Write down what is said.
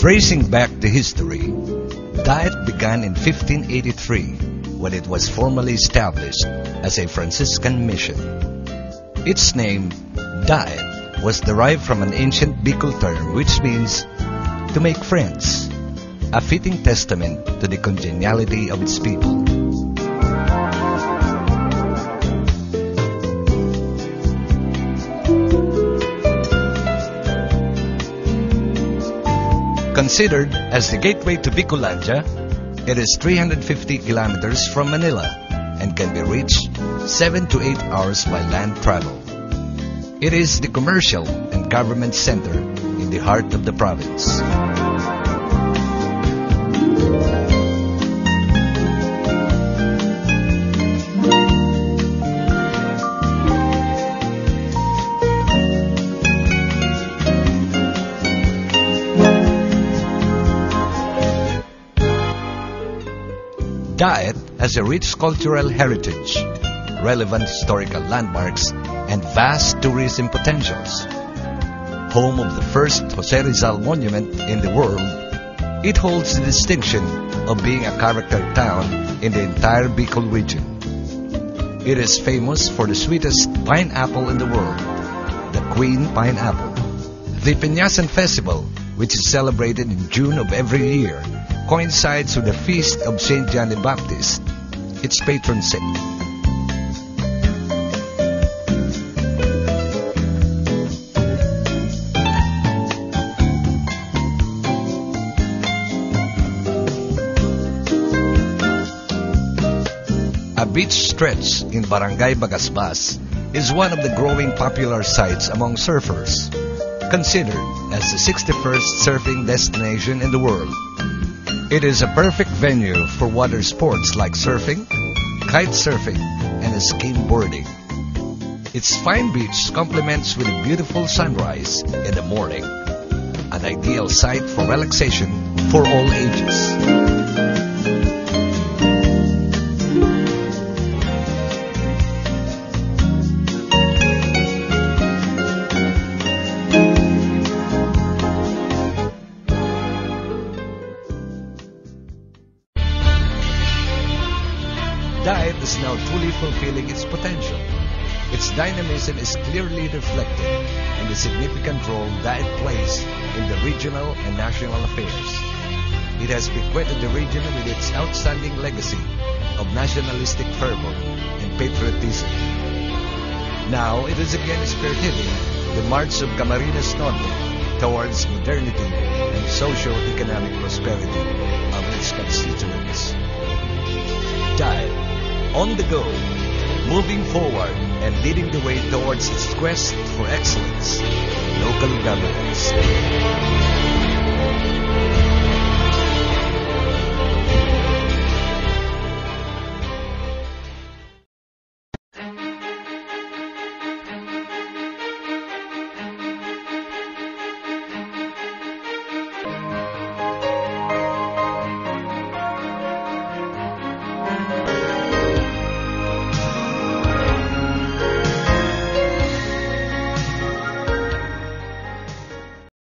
Tracing back the history, Diet began in 1583 when it was formally established as a Franciscan mission. Its name, Diet, was derived from an ancient Bicol term which means to make friends, a fitting testament to the congeniality of its people. Considered as the gateway to Bicolandia, it is 350 kilometers from Manila and can be reached 7 to 8 hours by land travel. It is the commercial and government center in the heart of the province. Diet has a rich cultural heritage, relevant historical landmarks, and vast tourism potentials. Home of the first Jose Rizal monument in the world, it holds the distinction of being a character town in the entire Bicol region. It is famous for the sweetest pineapple in the world, the Queen Pineapple. The Peñasan Festival, which is celebrated in June of every year, coincides with the feast of Saint John the Baptist, its patron saint. A beach stretch in Barangay Bagasbas is one of the growing popular sites among surfers, considered as the 61st surfing destination in the world. It is a perfect venue for water sports like surfing, kite surfing, and skimboarding. Its fine beach complements with a beautiful sunrise in the morning, an ideal site for relaxation for all ages. Diet is now truly fulfilling its potential. Its dynamism is clearly reflected in the significant role Diet plays in the regional and national affairs. It has bequeathed the region with its outstanding legacy of nationalistic fervor and patriotism. Now it is again spearheading the march of Camarines Norte towards modernity and socio-economic prosperity of its constituents. Diet, on the go, moving forward and leading the way towards its quest for excellence, local governance.